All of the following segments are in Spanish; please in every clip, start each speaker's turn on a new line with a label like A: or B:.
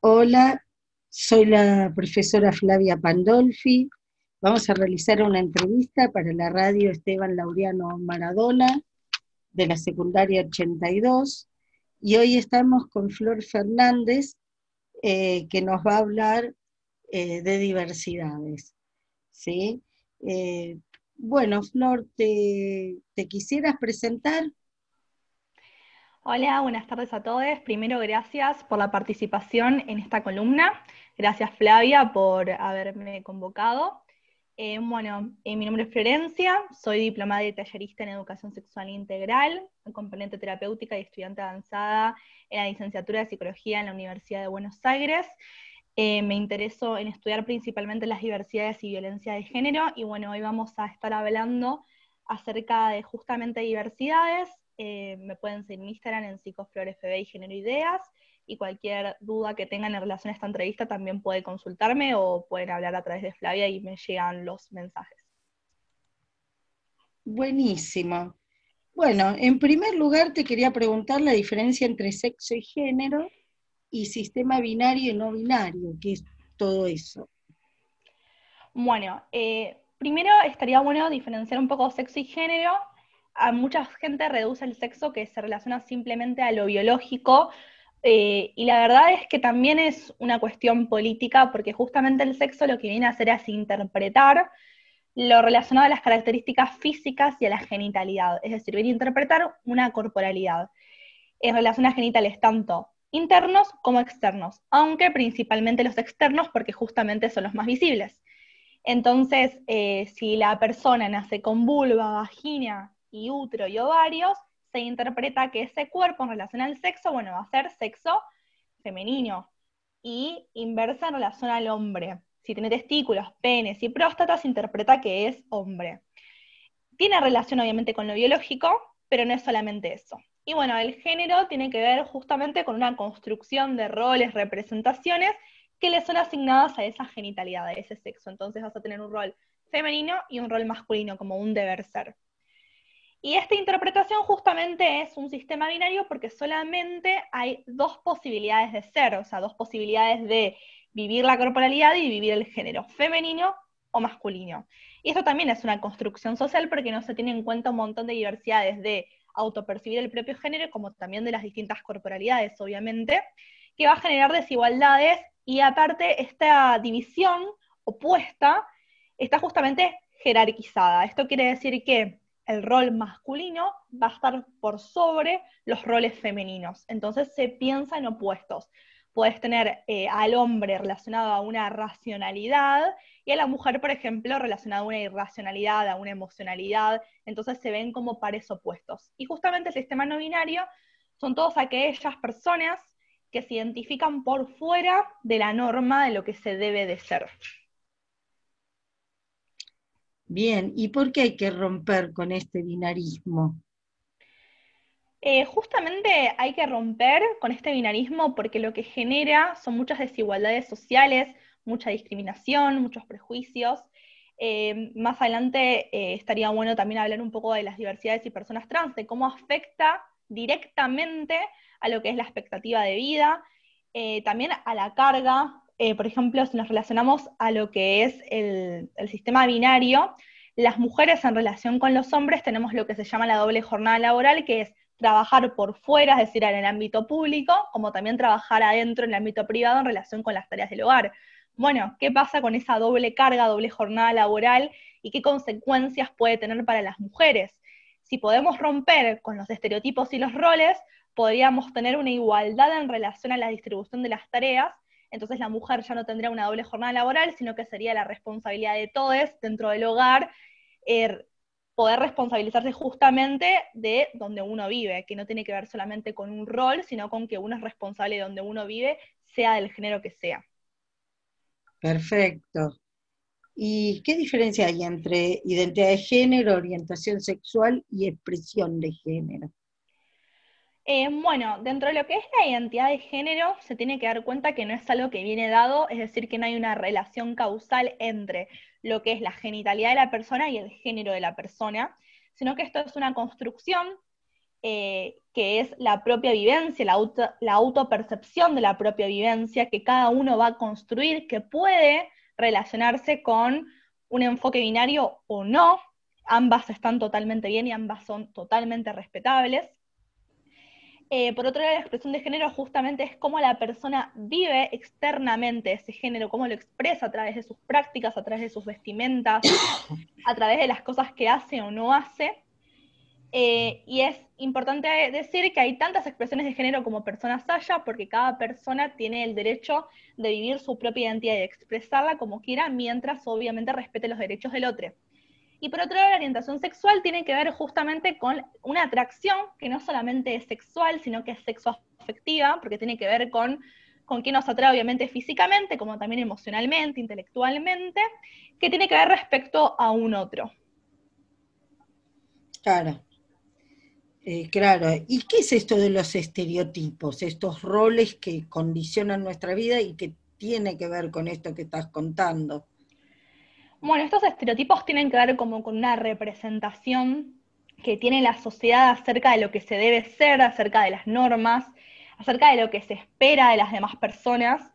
A: Hola, soy la profesora Flavia Pandolfi. Vamos a realizar una entrevista para la radio Esteban Laureano Maradona de la secundaria 82 y hoy estamos con Flor Fernández que nos va a hablar de diversidades. ¿Sí? Eh, bueno, Flor, ¿te quisieras presentar?
B: Hola, buenas tardes a todos. Primero, gracias por la participación en esta columna. Gracias, Flavia, por haberme convocado. Mi nombre es Florencia, soy diplomada y tallerista en Educación Sexual Integral, componente terapéutica y estudiante avanzada en la licenciatura de Psicología en la Universidad de Buenos Aires. Me intereso en estudiar principalmente las diversidades y violencia de género, y bueno, hoy vamos a estar hablando acerca de justamente diversidades. Me pueden seguir en Instagram en psicoflorfb y Género Ideas, y cualquier duda que tengan en relación a esta entrevista también puede consultarme o pueden hablar a través de Flavia y me llegan los mensajes.
A: Buenísimo. Bueno, en primer lugar te quería preguntar la diferencia entre sexo y género y sistema binario y no binario, ¿qué es todo eso?
B: Primero estaría bueno diferenciar un poco sexo y género. A mucha gente reduce el sexo que se relaciona simplemente a lo biológico, y la verdad es que también es una cuestión política, porque justamente el sexo lo que viene a hacer es interpretar lo relacionado a las características físicas y a la genitalidad, es decir, viene a interpretar una corporalidad en relación a genitales tanto internos como externos, aunque principalmente los externos porque justamente son los más visibles. Entonces, si la persona nace con vulva, vagina y útero y ovarios, se interpreta que ese cuerpo en relación al sexo, bueno, va a ser sexo femenino, y inversa en relación al hombre. Si tiene testículos, penes y próstata, se interpreta que es hombre. Tiene relación obviamente con lo biológico, pero no es solamente eso. Y bueno, el género tiene que ver justamente con una construcción de roles, representaciones que le son asignadas a esa genitalidad, a ese sexo. Entonces vas a tener un rol femenino y un rol masculino como un deber ser. Y esta interpretación justamente es un sistema binario porque solamente hay dos posibilidades de ser, o sea, dos posibilidades de vivir la corporalidad y vivir el género, femenino o masculino. Y esto también es una construcción social porque no se tiene en cuenta un montón de diversidades de autopercibir el propio género, como también de las distintas corporalidades, obviamente, que va a generar desigualdades, y aparte esta división opuesta está justamente jerarquizada. Esto quiere decir que el rol masculino va a estar por sobre los roles femeninos. Entonces se piensa en opuestos. Puedes tener al hombre relacionado a una racionalidad y a la mujer, por ejemplo, relacionada a una irracionalidad, a una emocionalidad. Entonces se ven como pares opuestos. Y justamente el sistema no binario son todas aquellas personas que se identifican por fuera de la norma de lo que se debe de ser.
A: Bien, ¿y por qué hay que romper con este binarismo?
B: Justamente hay que romper con este binarismo porque lo que genera son muchas desigualdades sociales, mucha discriminación, muchos prejuicios. Más adelante estaría bueno también hablar un poco de las diversidades y personas trans, de cómo afecta directamente a lo que es la expectativa de vida, también a la carga. Por ejemplo, si nos relacionamos a lo que es el sistema binario, las mujeres en relación con los hombres tenemos lo que se llama la doble jornada laboral, que es trabajar por fuera, es decir, en el ámbito público, como también trabajar adentro en el ámbito privado en relación con las tareas del hogar. Bueno, ¿qué pasa con esa doble carga, doble jornada laboral y qué consecuencias puede tener para las mujeres? Si podemos romper con los estereotipos y los roles, podríamos tener una igualdad en relación a la distribución de las tareas. Entonces la mujer ya no tendría una doble jornada laboral, sino que sería la responsabilidad de todos dentro del hogar, eh, poder responsabilizarse justamente de donde uno vive, que no tiene que ver solamente con un rol, sino con que uno es responsable de donde uno vive, sea del género que sea.
A: Perfecto. ¿Y qué diferencia hay entre identidad de género, orientación sexual y expresión de género?
B: Dentro de lo que es la identidad de género, se tiene que dar cuenta que no es algo que viene dado, es decir, que no hay una relación causal entre lo que es la genitalidad de la persona y el género de la persona, sino que esto es una construcción que es la propia vivencia, la autopercepción de la propia vivencia que cada uno va a construir, que puede relacionarse con un enfoque binario o no. Ambas están totalmente bien y ambas son totalmente respetables. Por otro lado, la expresión de género justamente es cómo la persona vive externamente ese género, cómo lo expresa a través de sus prácticas, a través de sus vestimentas, a través de las cosas que hace o no hace. Y es importante decir que hay tantas expresiones de género como personas haya, porque cada persona tiene el derecho de vivir su propia identidad y de expresarla como quiera, mientras obviamente respete los derechos del otro. Y por otro lado, la orientación sexual tiene que ver justamente con una atracción que no solamente es sexual, sino que es sexoafectiva, porque tiene que ver con qué nos atrae obviamente físicamente, como también emocionalmente, intelectualmente, que tiene que ver respecto a un otro.
A: Claro. Claro, ¿y qué es esto de los estereotipos, estos roles que condicionan nuestra vida y que tiene que ver con esto que estás contando?
B: Bueno, estos estereotipos tienen que ver como con una representación que tiene la sociedad acerca de lo que se debe ser, acerca de las normas, acerca de lo que se espera de las demás personas.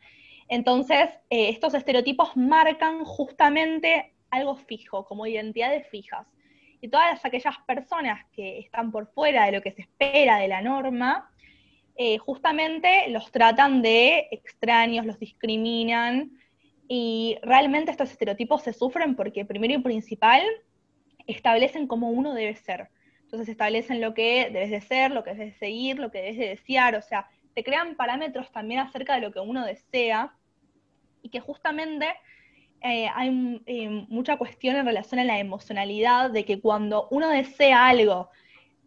B: Entonces, estos estereotipos marcan justamente algo fijo, como identidades fijas. Y todas aquellas personas que están por fuera de lo que se espera de la norma, justamente los tratan de extraños, los discriminan, y realmente estos estereotipos se sufren porque primero y principal establecen cómo uno debe ser. Entonces establecen lo que debes de ser, lo que debes de seguir, lo que debes de desear, o sea, te crean parámetros también acerca de lo que uno desea, y que justamente hay mucha cuestión en relación a la emocionalidad, de que cuando uno desea algo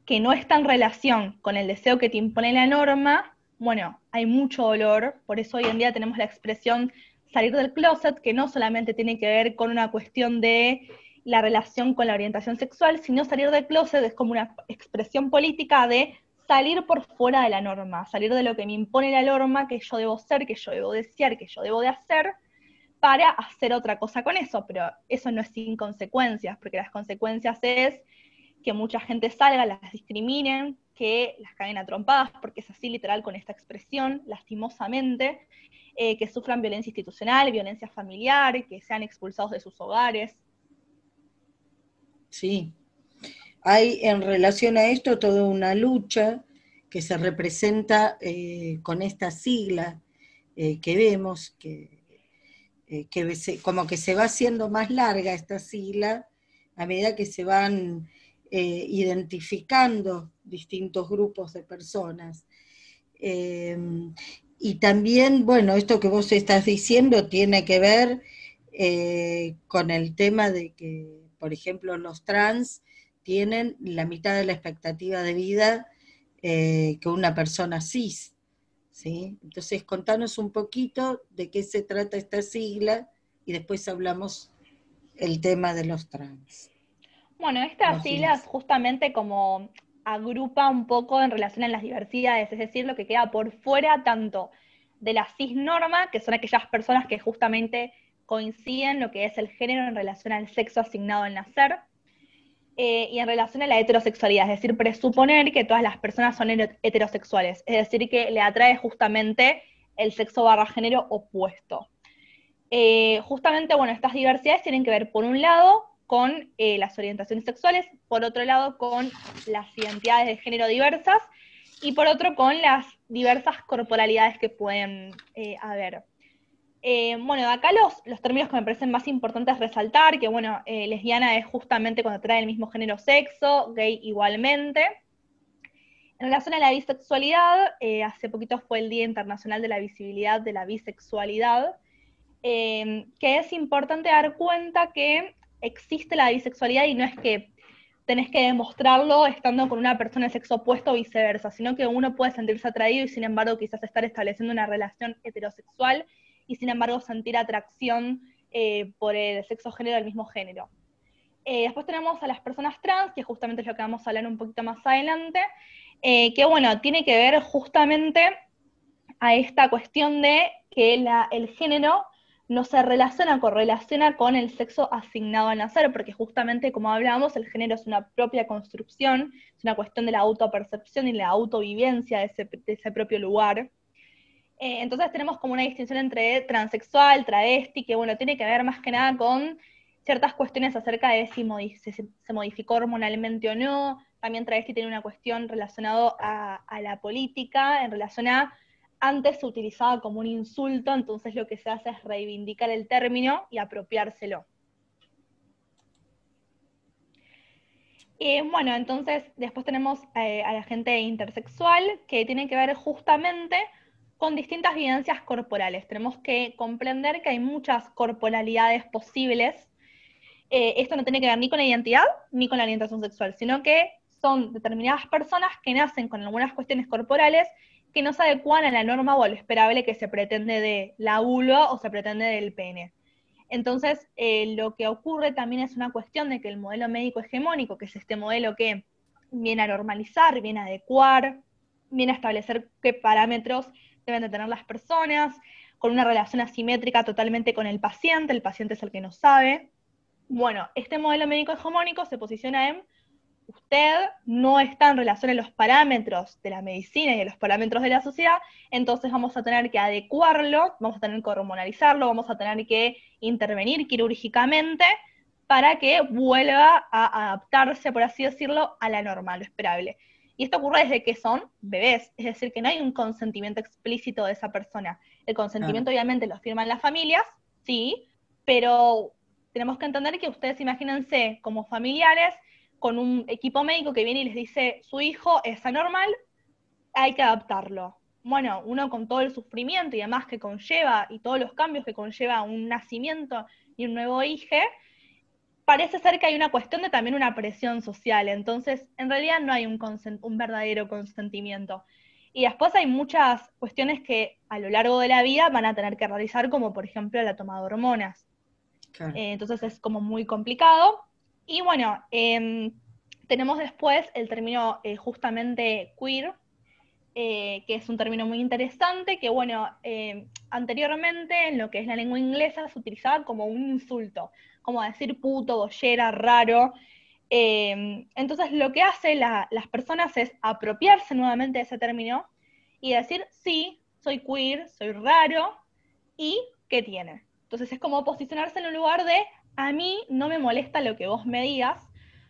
B: que no está en relación con el deseo que te impone la norma, bueno, hay mucho dolor, por eso hoy en día tenemos la expresión salir del closet, que no solamente tiene que ver con una cuestión de la relación con la orientación sexual, sino salir del closet es como una expresión política de salir por fuera de la norma, salir de lo que me impone la norma, que yo debo ser, que yo debo desear, que yo debo de hacer, para hacer otra cosa con eso, pero eso no es sin consecuencias, porque las consecuencias es que mucha gente salga, las discriminen, que las caguen a trompadas, porque es así literal con esta expresión, lastimosamente, que sufran violencia institucional, violencia familiar, que sean expulsados de sus hogares.
A: Sí, hay en relación a esto toda una lucha que se representa con esta sigla que vemos, como que se va haciendo más larga esta sigla a medida que se van identificando distintos grupos de personas. Eh, y también, bueno, esto que vos estás diciendo tiene que ver con el tema de que, por ejemplo, los trans tienen la mitad de la expectativa de vida que una persona cis, ¿sí? Entonces, contanos un poquito de qué se trata esta sigla y después hablamos el tema de los trans.
B: Bueno, estas
A: Los
B: siglas
A: cis.
B: justamente como agrupa un poco en relación a las diversidades, es decir, lo que queda por fuera tanto de la cisnorma, que son aquellas personas que justamente coinciden lo que es el género en relación al sexo asignado al nacer, y en relación a la heterosexualidad, es decir, presuponer que todas las personas son heterosexuales, es decir, que le atrae justamente el sexo barra género opuesto. Justamente, bueno, estas diversidades tienen que ver, por un lado, con las orientaciones sexuales, por otro lado, con las identidades de género diversas, y por otro, con las diversas corporalidades que pueden haber. Bueno, acá los términos que me parecen más importantes resaltar, que bueno, lesbiana es justamente cuando trae el mismo género sexo, gay igualmente. En relación a la bisexualidad, hace poquito fue el Día Internacional de la Visibilidad de la Bisexualidad, que es importante dar cuenta que existe la bisexualidad y no es que tenés que demostrarlo estando con una persona de sexo opuesto o viceversa, sino que uno puede sentirse atraído y sin embargo quizás estar estableciendo una relación heterosexual y sin embargo sentir atracción por el sexo género del mismo género. Después tenemos a las personas trans, que justamente es lo que vamos a hablar un poquito más adelante, que bueno, tiene que ver justamente a esta cuestión de que el género no se relaciona, correlaciona con el sexo asignado al nacer, porque justamente, como hablábamos, el género es una propia construcción, es una cuestión de la autopercepción y la autovivencia de ese propio lugar. Entonces tenemos como una distinción entre transexual, travesti, que bueno, tiene que ver más que nada con ciertas cuestiones acerca de si se modificó hormonalmente o no. También travesti tiene una cuestión relacionada a la política, en relación a antes se utilizaba como un insulto, entonces lo que se hace es reivindicar el término y apropiárselo. Bueno, entonces después tenemos a la gente intersexual, que tiene que ver justamente con distintas vivencias corporales. Tenemos que comprender que hay muchas corporalidades posibles. Esto no tiene que ver ni con la identidad ni con la orientación sexual, sino que son determinadas personas que nacen con algunas cuestiones corporales que no se adecuan a la norma o a lo esperable que se pretende de la vulva o se pretende del pene. Entonces, lo que ocurre también es una cuestión de que el modelo médico hegemónico, que es este modelo que viene a normalizar, viene a adecuar, viene a establecer qué parámetros deben de tener las personas, con una relación asimétrica totalmente con el paciente es el que no sabe. Bueno, este modelo médico hegemónico se posiciona en usted no está en relación a los parámetros de la medicina y a los parámetros de la sociedad, entonces vamos a tener que adecuarlo, vamos a tener que hormonalizarlo, vamos a tener que intervenir quirúrgicamente para que vuelva a adaptarse, por así decirlo, a la norma, a lo esperable. Y esto ocurre desde que son bebés, es decir, que no hay un consentimiento explícito de esa persona. El consentimiento obviamente lo firman las familias, sí, pero tenemos que entender que ustedes imagínense como familiares con un equipo médico que viene y les dice, su hijo es anormal, hay que adaptarlo. Bueno, uno con todo el sufrimiento y demás que conlleva, y todos los cambios que conlleva un nacimiento y un nuevo hijo, parece ser que hay una cuestión de también una presión social, entonces en realidad no hay un verdadero consentimiento. Y después hay muchas cuestiones que a lo largo de la vida van a tener que realizar, como por ejemplo la toma de hormonas.
A: Claro.
B: Entonces es como muy complicado. Y bueno, tenemos después el término justamente queer, que es un término muy interesante, que bueno, anteriormente en lo que es la lengua inglesa se utilizaba como un insulto, como decir puto, bollera, raro. Entonces lo que hacen las personas es apropiarse nuevamente de ese término y decir, sí, soy queer, soy raro, ¿y qué tiene? Entonces es como posicionarse en un lugar de, a mí no me molesta lo que vos me digas,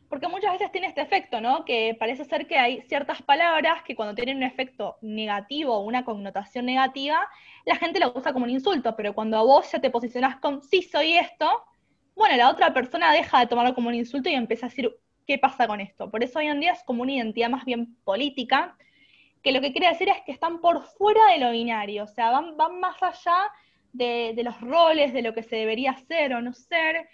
B: porque muchas veces tiene este efecto, ¿no? Que parece ser que hay ciertas palabras que cuando tienen un efecto negativo o una connotación negativa, la gente lo usa como un insulto, pero cuando a vos ya te posicionás con, sí, soy esto, bueno, la otra persona deja de tomarlo como un insulto y empieza a decir, ¿qué pasa con esto? Por eso hoy en día es como una identidad más bien política, que lo que quiere decir es que están por fuera de lo binario, o sea, van más allá de los roles, de lo que se debería ser o no ser,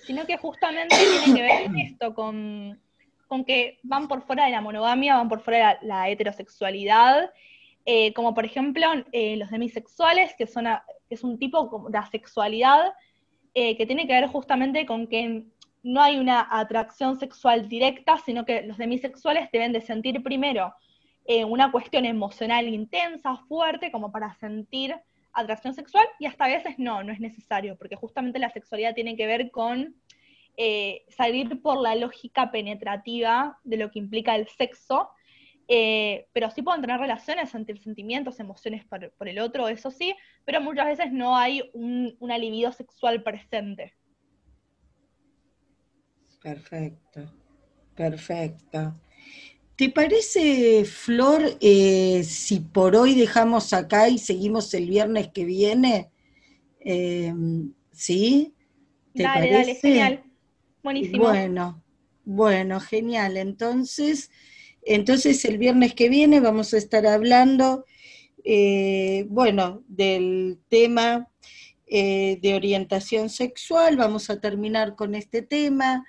B: sino que justamente tiene que ver con esto, con que van por fuera de la monogamia, van por fuera de la heterosexualidad, como por ejemplo los demisexuales, que es un tipo de asexualidad que tiene que ver justamente con que no hay una atracción sexual directa, sino que los demisexuales deben de sentir primero una cuestión emocional intensa, fuerte, como para sentir atracción sexual, y hasta a veces no es necesario, porque justamente la sexualidad tiene que ver con salir por la lógica penetrativa de lo que implica el sexo, pero sí pueden tener relaciones, sentir sentimientos, emociones por el otro, eso sí, pero muchas veces no hay una libido sexual presente.
A: Perfecto, perfecto. ¿Te parece, Flor, si por hoy dejamos acá y seguimos el viernes que viene? Eh, ¿Sí? ¿Te
B: Dale,
A: parece?
B: genial. Buenísimo.
A: Bueno, bueno, genial. Entonces el viernes que viene vamos a estar hablando, bueno, del tema de orientación sexual. Vamos a terminar con este tema,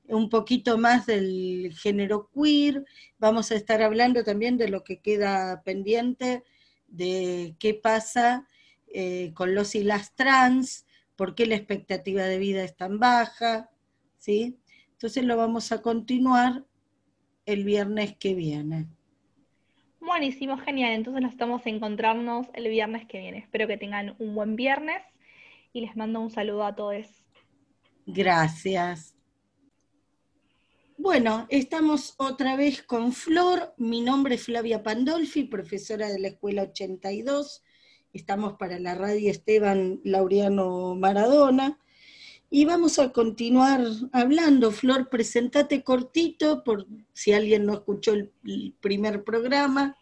A: un poquito más del género queer. Vamos a estar hablando también de lo que queda pendiente, de qué pasa con los y las trans, por qué la expectativa de vida es tan baja, ¿sí? Entonces lo vamos a continuar el viernes que viene.
B: Buenísimo, genial. Entonces nos estamos a encontrarnos el viernes que viene. Espero que tengan un buen viernes y les mando un saludo a todos.
A: Gracias. Bueno, estamos otra vez con Flor. Mi nombre es Flavia Pandolfi, profesora de la Escuela 82. Estamos para la radio Esteban Laureano Maradona. Y vamos a continuar hablando. Flor, presentate cortito, por si alguien no escuchó el primer programa.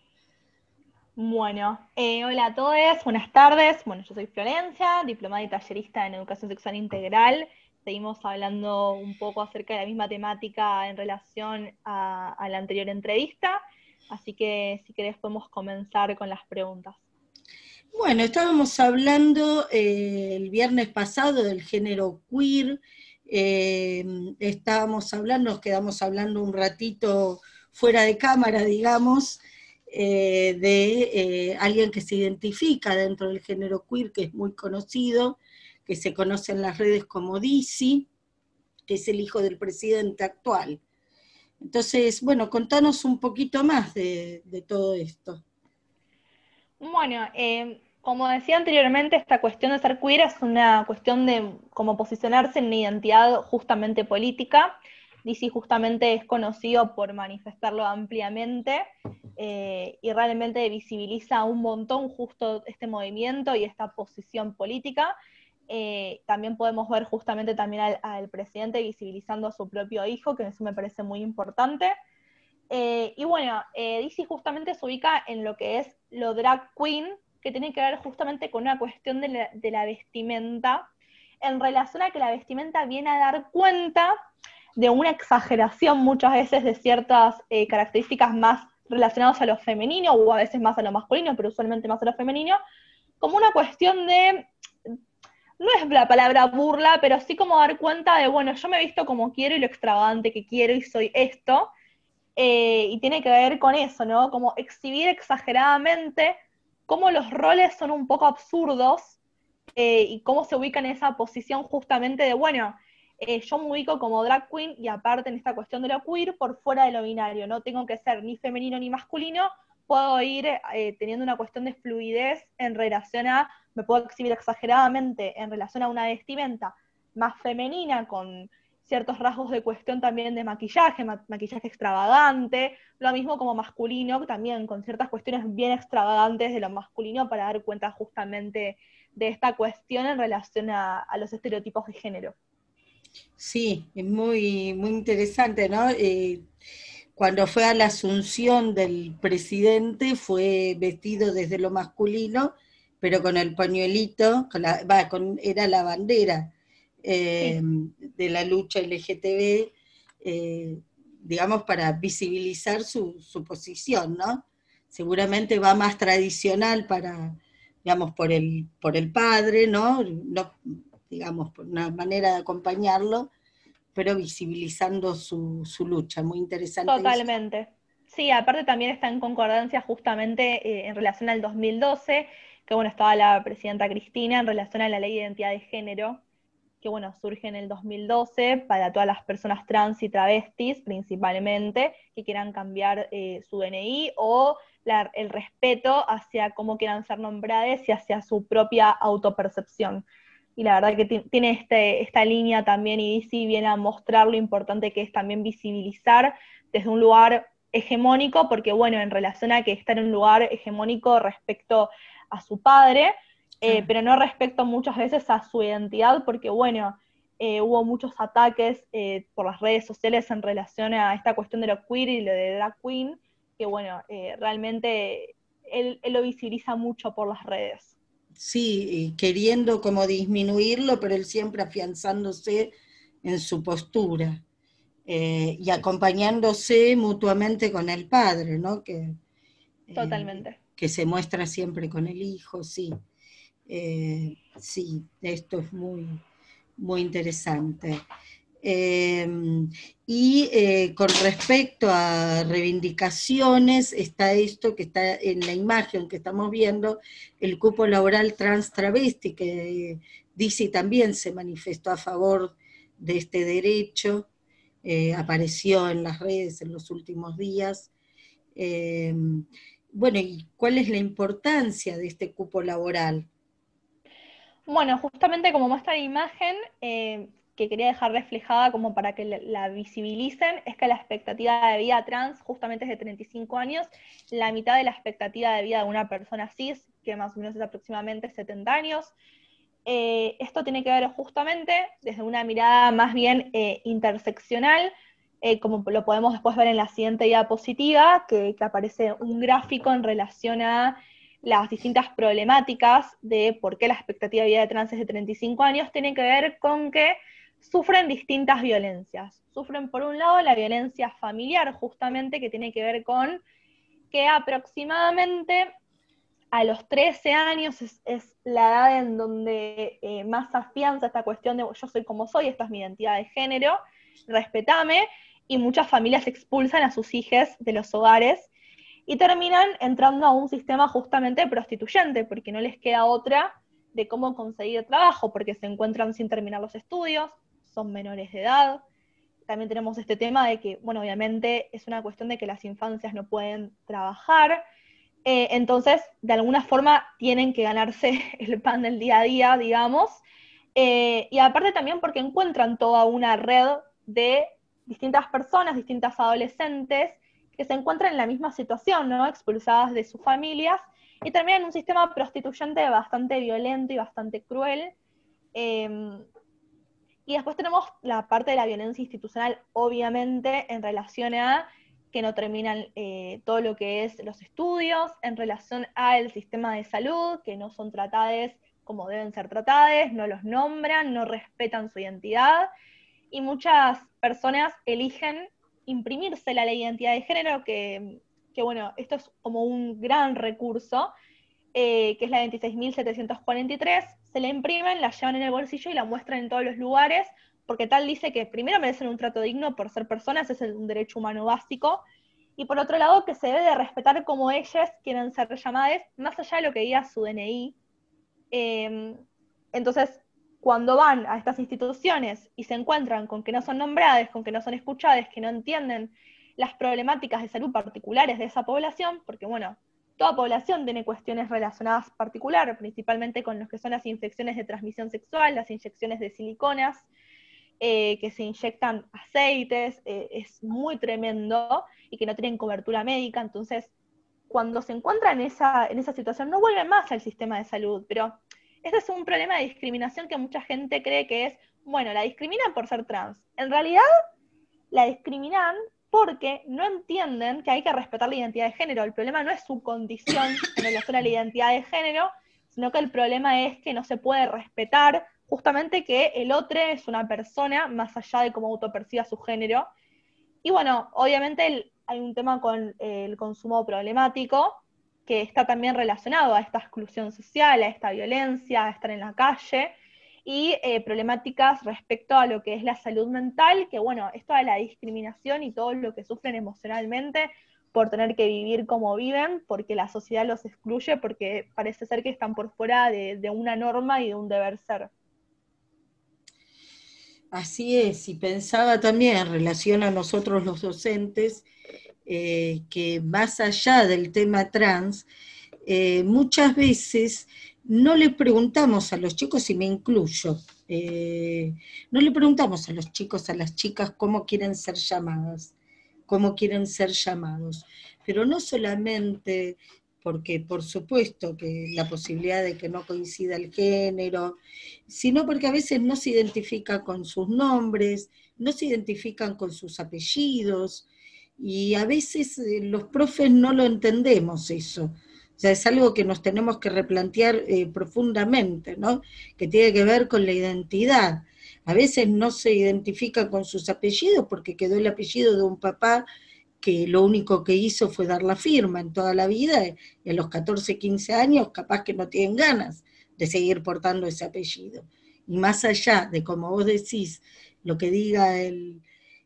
B: Bueno, hola a todos, buenas tardes. Bueno, yo soy Florencia, diplomada y tallerista en Educación Sexual Integral. Seguimos hablando un poco acerca de la misma temática en relación a la anterior entrevista, así que si querés podemos comenzar con las preguntas.
A: Bueno, estábamos hablando el viernes pasado del género queer, nos quedamos hablando un ratito fuera de cámara, digamos, de alguien que se identifica dentro del género queer, que es muy conocido, que se conoce en las redes como Dizzy, que es el hijo del presidente actual. Entonces, bueno, contanos un poquito más de todo esto.
B: Bueno, como decía anteriormente, esta cuestión de ser queer es una cuestión de cómo posicionarse en una identidad justamente política. Dizzy justamente es conocido por manifestarlo ampliamente y realmente visibiliza un montón justo este movimiento y esta posición política. También podemos ver justamente también al presidente visibilizando a su propio hijo, que eso me parece muy importante. Y bueno, Dizzy justamente se ubica en lo que es lo drag queen, que tiene que ver justamente con una cuestión de la vestimenta, en relación a que la vestimenta viene a dar cuenta de una exageración muchas veces de ciertas características más relacionadas a lo femenino, o a veces más a lo masculino, pero usualmente más a lo femenino, como una cuestión de, no es la palabra burla, pero sí como dar cuenta de, bueno, yo me he visto como quiero y lo extravagante que quiero y soy esto, y tiene que ver con eso, ¿no? Como exhibir exageradamente cómo los roles son un poco absurdos y cómo se ubican en esa posición justamente de, bueno, yo me ubico como drag queen y aparte en esta cuestión de lo queer por fuera de lo binario, no tengo que ser ni femenino ni masculino, puedo ir teniendo una cuestión de fluidez en relación a, me puedo exhibir exageradamente en relación a una vestimenta más femenina con ciertos rasgos de cuestión también de maquillaje, maquillaje extravagante, lo mismo como masculino, también con ciertas cuestiones bien extravagantes de lo masculino para dar cuenta justamente de esta cuestión en relación a los estereotipos de género.
A: Sí, es muy, muy interesante, ¿no? Cuando fue a la asunción del presidente fue vestido desde lo masculino, pero con el pañuelito, era la bandera de la lucha LGTB, digamos, para visibilizar su posición, ¿no? Seguramente va más tradicional para, digamos, por el padre, ¿no? No, digamos, por una manera de acompañarlo, pero visibilizando su lucha. Muy interesante eso.
B: Totalmente. Sí, aparte también está en concordancia justamente en relación al 2012, que bueno, estaba la presidenta Cristina en relación a la ley de identidad de género, que bueno, surge en el 2012 para todas las personas trans y travestis principalmente, que quieran cambiar su DNI o el respeto hacia cómo quieran ser nombradas y hacia su propia autopercepción. Y la verdad que tiene esta línea también, y Dizzy viene a mostrar lo importante que es también visibilizar desde un lugar hegemónico, porque bueno, en relación a que está en un lugar hegemónico respecto a su padre, pero no respecto muchas veces a su identidad, porque bueno, hubo muchos ataques por las redes sociales en relación a esta cuestión de lo queer y lo de drag queen, que bueno, realmente él lo visibiliza mucho por las redes.
A: Sí, queriendo como disminuirlo, pero él siempre afianzándose en su postura y acompañándose mutuamente con el padre, ¿no?
B: Totalmente.
A: Que se muestra siempre con el hijo, sí. Sí, esto es muy, muy interesante. Con respecto a reivindicaciones, está esto que está en la imagen que estamos viendo, el cupo laboral trans travesti, que Dizzy también se manifestó a favor de este derecho, apareció en las redes en los últimos días. Bueno, ¿y cuál es la importancia de este cupo laboral?
B: Bueno, justamente como muestra la imagen, que quería dejar reflejada como para que la visibilicen, es que la expectativa de vida trans justamente es de 35 años, la mitad de la expectativa de vida de una persona cis, que más o menos es aproximadamente 70 años. Esto tiene que ver justamente desde una mirada más bien interseccional, como lo podemos después ver en la siguiente diapositiva, que aparece un gráfico en relación a las distintas problemáticas de por qué la expectativa de vida de trans es de 35 años, tiene que ver con que sufren distintas violencias. Sufren, por un lado, la violencia familiar, justamente, que tiene que ver con que aproximadamente a los 13 años es la edad en donde más afianza esta cuestión de yo soy como soy, esta es mi identidad de género, respetame, y muchas familias expulsan a sus hijos de los hogares y terminan entrando a un sistema justamente prostituyente, porque no les queda otra de cómo conseguir trabajo, porque se encuentran sin terminar los estudios, son menores de edad. También tenemos este tema de que, bueno, obviamente es una cuestión de que las infancias no pueden trabajar, entonces, de alguna forma, tienen que ganarse el pan del día a día, digamos, y aparte también porque encuentran toda una red de distintas personas, distintas adolescentes, que se encuentran en la misma situación, ¿no? Expulsadas de sus familias, y terminan en un sistema prostituyente bastante violento y bastante cruel. Eh, y después tenemos la parte de la violencia institucional, obviamente, en relación a que no terminan todo lo que es los estudios, en relación al sistema de salud, que no son tratadas como deben ser tratadas, no los nombran, no respetan su identidad, y muchas personas eligen imprimirse la identidad de género, que bueno, esto es como un gran recurso, que es la 26.743, se la imprimen, la llevan en el bolsillo y la muestran en todos los lugares, porque tal dice que primero merecen un trato digno por ser personas, es un derecho humano básico, y por otro lado que se debe de respetar como ellas quieren ser llamadas, más allá de lo que diga su DNI. Eh, entonces, cuando van a estas instituciones y se encuentran con que no son nombradas, con que no son escuchadas, que no entienden las problemáticas de salud particulares de esa población, porque bueno, toda población tiene cuestiones relacionadas particular, principalmente con lo que son las infecciones de transmisión sexual, las inyecciones de siliconas, que se inyectan aceites, es muy tremendo y que no tienen cobertura médica, entonces cuando se encuentran en esa situación no vuelven más al sistema de salud, pero ese es un problema de discriminación que mucha gente cree que es, bueno, la discriminan por ser trans. En realidad la discriminan porque no entienden que hay que respetar la identidad de género. El problema no es su condición en relación a la identidad de género, sino que el problema es que no se puede respetar justamente que el otro es una persona más allá de cómo autoperciba su género. Y bueno, obviamente hay un tema con el consumo problemático que está también relacionado a esta exclusión social, a esta violencia, a estar en la calle, y problemáticas respecto a lo que es la salud mental, que bueno, esto de la discriminación y todo lo que sufren emocionalmente por tener que vivir como viven, porque la sociedad los excluye, porque parece ser que están por fuera de una norma y de un deber ser.
A: Así es, y pensaba también en relación a nosotros los docentes, que más allá del tema trans, muchas veces no le preguntamos a los chicos, y me incluyo, no le preguntamos a los chicos, a las chicas, cómo quieren ser llamadas, cómo quieren ser llamados. Pero no solamente porque, por supuesto, que la posibilidad de que no coincida el género, sino porque a veces no se identifica con sus nombres, no se identifican con sus apellidos, y a veces los profes no lo entendemos eso. O sea, es algo que nos tenemos que replantear profundamente, ¿no? Que tiene que ver con la identidad. A veces no se identifica con sus apellidos porque quedó el apellido de un papá que lo único que hizo fue dar la firma en toda la vida, y a los 14, 15 años capaz que no tienen ganas de seguir portando ese apellido. Y más allá de, como vos decís, lo que diga el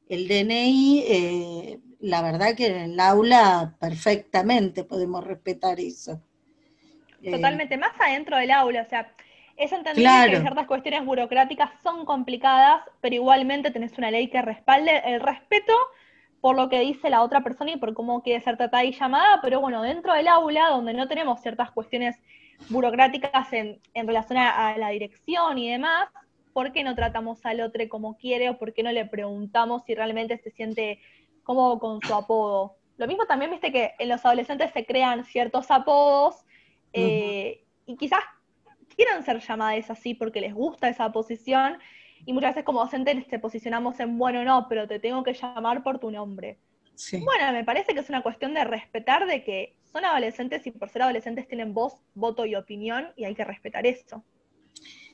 A: DNI, la verdad que en el aula perfectamente podemos respetar eso. Eh,
B: Totalmente, más adentro del aula, o sea, es entendible que
A: claro,
B: ciertas cuestiones burocráticas son complicadas, pero igualmente tenés una ley que respalde el respeto por lo que dice la otra persona y por cómo quiere ser tratada y llamada, pero bueno, dentro del aula, donde no tenemos ciertas cuestiones burocráticas en relación a la dirección y demás, ¿por qué no tratamos al otro como quiere o por qué no le preguntamos si realmente se siente cómodo con su apodo? Lo mismo también, viste que en los adolescentes se crean ciertos apodos y quizás quieran ser llamadas así porque les gusta esa posición, y muchas veces como docentes te posicionamos en, bueno, no, pero te tengo que llamar por tu nombre.
A: Sí.
B: Bueno, me parece que es una cuestión de respetar de que son adolescentes y por ser adolescentes tienen voz, voto y opinión y hay que respetar eso.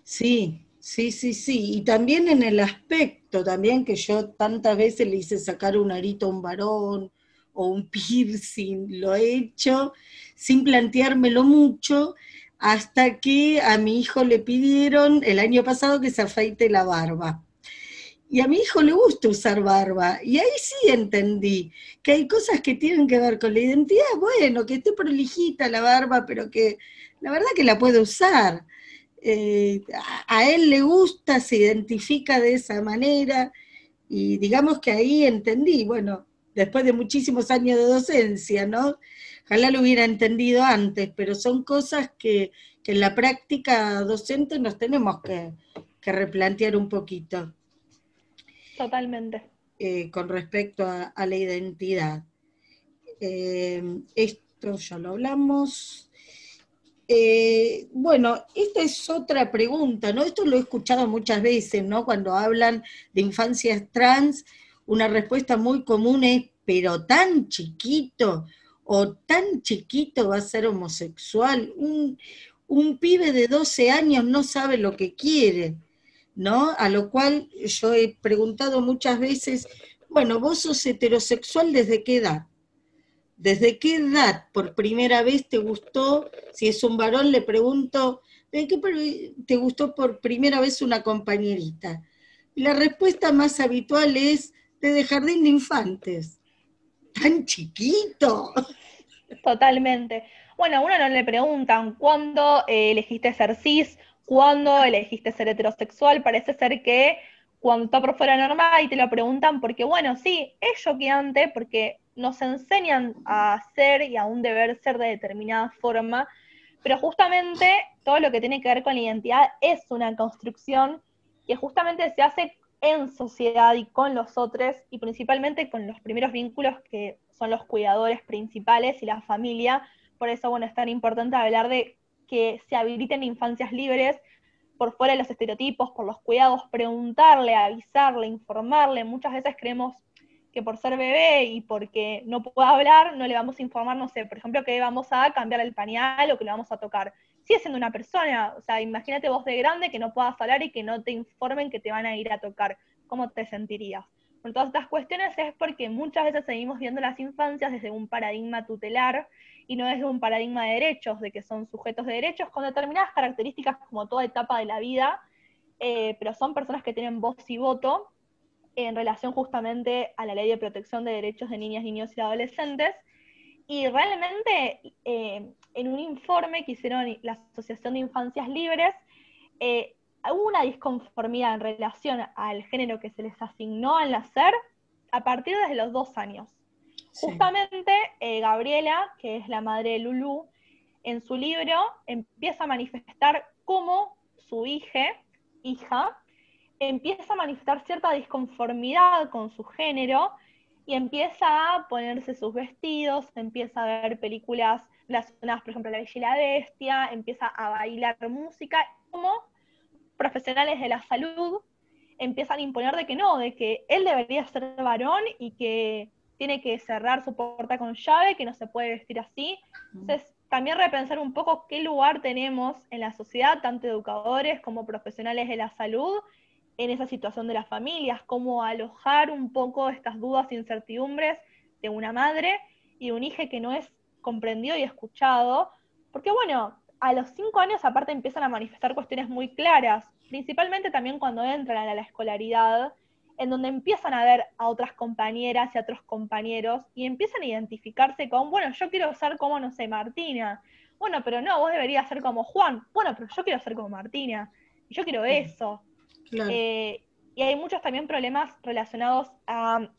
A: Sí, sí, sí, sí. Y también en el aspecto, también que yo tantas veces le hice sacar un arito a un varón o un piercing, lo he hecho sin planteármelo mucho, hasta que a mi hijo le pidieron el año pasado que se afeite la barba. Y a mi hijo le gusta usar barba. Y ahí sí entendí que hay cosas que tienen que ver con la identidad. Bueno, que esté prolijita la barba, pero que la verdad que la puede usar. A él le gusta, se identifica de esa manera. Y digamos que ahí entendí, bueno, después de muchísimos años de docencia, ¿no? Ojalá lo hubiera entendido antes, pero son cosas que en la práctica docente nos tenemos que replantear un poquito
B: Totalmente.
A: con respecto a la identidad. Esto ya lo hablamos. Bueno, esta es otra pregunta, ¿no? Esto lo he escuchado muchas veces, ¿no? Cuando hablan de infancias trans, una respuesta muy común es, pero tan chiquito o tan chiquito va a ser homosexual. Un pibe de 12 años no sabe lo que quiere, ¿no? A lo cual yo he preguntado muchas veces, bueno, ¿vos sos heterosexual desde qué edad? ¿Desde qué edad por primera vez te gustó? Si es un varón, le pregunto, ¿de qué te gustó por primera vez una compañerita? Y la respuesta más habitual es desde jardín de infantes. ¡Tan chiquito!
B: Totalmente. Bueno, a uno no le preguntan cuándo elegiste ser cis, cuándo elegiste ser heterosexual. Parece ser que cuando está por fuera normal y te lo preguntan porque, bueno, sí, es choqueante porque nos enseñan a ser y a un deber ser de determinada forma, pero justamente todo lo que tiene que ver con la identidad es una construcción que justamente se hace en sociedad y con los otros, y principalmente con los primeros vínculos que son los cuidadores principales y la familia. Por eso, bueno, es tan importante hablar de que se habiliten infancias libres por fuera de los estereotipos, por los cuidados, preguntarle, avisarle, informarle. Muchas veces creemos que por ser bebé y porque no pueda hablar, no le vamos a informar, no sé, por ejemplo, que vamos a cambiar el pañal o que le vamos a tocar. Sigue siendo una persona, o sea, imagínate vos de grande que no puedas hablar y que no te informen que te van a ir a tocar. ¿Cómo te sentirías? Por todas estas cuestiones es porque muchas veces seguimos viendo las infancias desde un paradigma tutelar y no desde un paradigma de derechos, de que son sujetos de derechos con determinadas características como toda etapa de la vida, pero son personas que tienen voz y voto en relación justamente a la Ley de Protección de Derechos de Niñas, Niños y Adolescentes. Y realmente en un informe que hicieron la Asociación de Infancias Libres, hubo una disconformidad en relación al género que se les asignó al nacer a partir de los 2 años.
A: Sí.
B: Justamente Gabriela, que es la madre de Lulú, en su libro empieza a manifestar cómo su hija, empieza a manifestar cierta disconformidad con su género y empieza a ponerse sus vestidos, empieza a ver películas relacionadas, por ejemplo, a La Bella y la Bestia, empieza a bailar música, como profesionales de la salud empiezan a imponer de que no, de que él debería ser varón y que tiene que cerrar su puerta con llave, que no se puede vestir así. Entonces, también repensar un poco qué lugar tenemos en la sociedad, tanto educadores como profesionales de la salud, en esa situación de las familias, cómo alojar un poco estas dudas e incertidumbres de una madre y un hijo que no es comprendido y escuchado, porque bueno, a los 5 años aparte empiezan a manifestar cuestiones muy claras, principalmente también cuando entran a la escolaridad, en donde empiezan a ver a otras compañeras y a otros compañeros y empiezan a identificarse con, bueno, yo quiero ser como, no sé, Martina. Bueno, pero no, vos deberías ser como Juan. Bueno, pero yo quiero ser como Martina. Y yo quiero eso.
A: Claro.
B: Y hay muchos también problemas relacionados a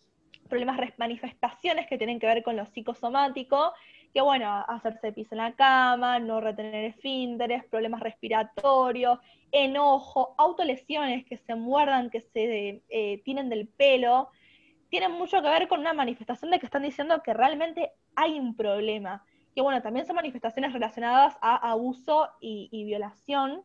B: manifestaciones que tienen que ver con lo psicosomático, que bueno, hacerse pis en la cama, no retener esfínteres, problemas respiratorios, enojo, autolesiones, que se muerdan, que se tienen del pelo, tienen mucho que ver con una manifestación de que están diciendo que realmente hay un problema. Que bueno, también son manifestaciones relacionadas a abuso y violación,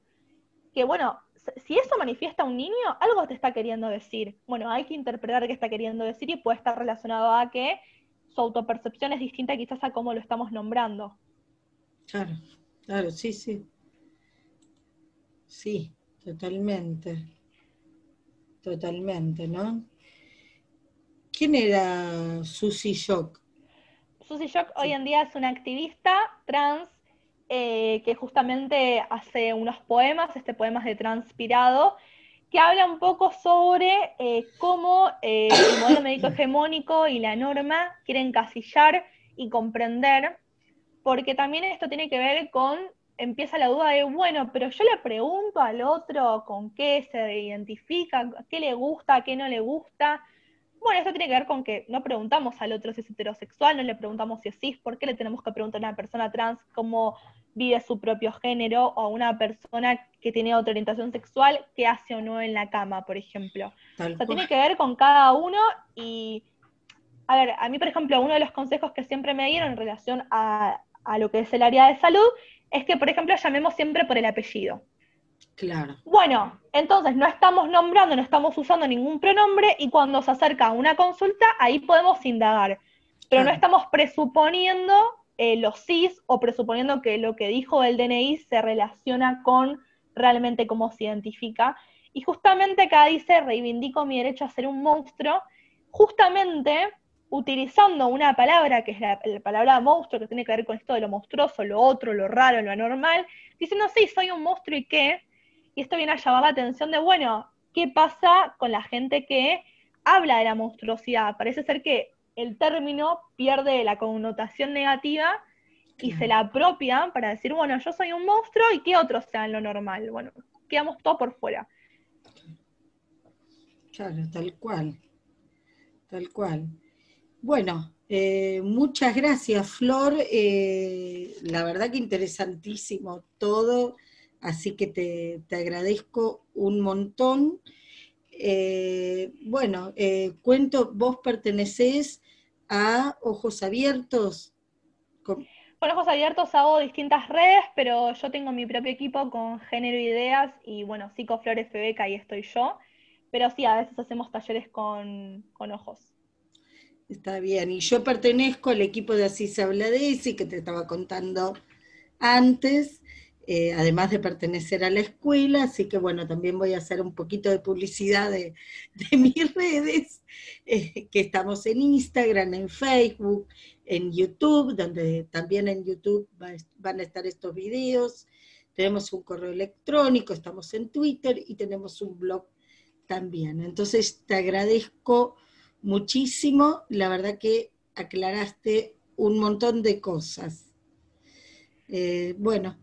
B: que bueno, si eso manifiesta un niño, algo te está queriendo decir. Bueno, hay que interpretar qué está queriendo decir y puede estar relacionado a que su autopercepción es distinta quizás a cómo lo estamos nombrando.
A: Claro, claro, sí, sí. Sí, totalmente. Totalmente, ¿no? ¿Quién era Susie Shock?
B: Susie Shock hoy
A: Sí.
B: en día es una activista trans que justamente hace unos poemas, poemas de Transpirado, que habla un poco sobre cómo el modelo médico hegemónico y la norma quieren encasillar y comprender, porque también esto tiene que ver con, empieza la duda de, bueno, pero yo le pregunto al otro con qué se identifica, qué le gusta, qué no le gusta. Bueno, esto tiene que ver con que no preguntamos al otro si es heterosexual, no le preguntamos si es cis, ¿por qué le tenemos que preguntar a una persona trans cómo vive su propio género o a una persona que tiene otra orientación sexual qué hace o no en la cama, por ejemplo? O
A: Tal
B: sea,
A: cual.
B: tiene que ver con cada uno y, a ver, a mí, por ejemplo, uno de los consejos que siempre me dieron en relación a lo que es el área de salud es que, por ejemplo, llamemos siempre por el apellido.
A: Claro,
B: Bueno, entonces no estamos nombrando, no estamos usando ningún pronombre y cuando se acerca a una consulta, ahí podemos indagar. Pero no
A: claro.
B: estamos presuponiendo los cis o presuponiendo que lo que dijo el DNI se relaciona con realmente cómo se identifica. Y justamente acá dice, reivindico mi derecho a ser un monstruo, justamente utilizando una palabra que es la palabra monstruo, que tiene que ver con esto de lo monstruoso, lo otro, lo raro, lo anormal, diciendo, sí, soy un monstruo y qué, y esto viene a llamar la atención de, bueno, ¿qué pasa con la gente que habla de la monstruosidad? Parece ser que el término pierde la connotación negativa y se
A: Claro,
B: la apropian para decir, bueno, yo soy un monstruo y que otros sean lo normal. Bueno, quedamos todo por fuera.
A: claro, tal cual, tal cual. Bueno, muchas gracias, Flor. La verdad que interesantísimo todo, así que te agradezco un montón. Bueno, cuento, vos pertenecés a Ojos Abiertos. con-
B: Con ojos abiertos hago distintas redes, pero yo tengo mi propio equipo con Género Ideas y bueno, Psicoflores FB, que ahí estoy yo. Pero sí, a veces hacemos talleres con ojos.
A: Está bien, y yo pertenezco al equipo de Asís Abladesi, que te estaba contando antes, además de pertenecer a la escuela, así que bueno, también voy a hacer un poquito de publicidad de mis redes, que estamos en Instagram, en Facebook, en YouTube, donde también en YouTube van a estar estos videos, tenemos un correo electrónico, estamos en Twitter y tenemos un blog también. Entonces te agradezco muchísimo, la verdad que aclaraste un montón de cosas. Bueno,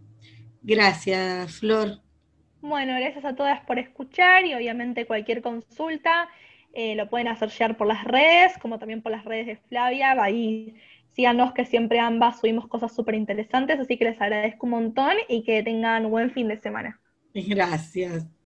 A: gracias, Flor.
B: Bueno, gracias a todas por escuchar y obviamente cualquier consulta lo pueden hacer llegar por las redes, como también por las redes de Flavia. Ahí síganos que siempre ambas subimos cosas súper interesantes, así que les agradezco un montón y que tengan un buen fin de semana.
A: Gracias.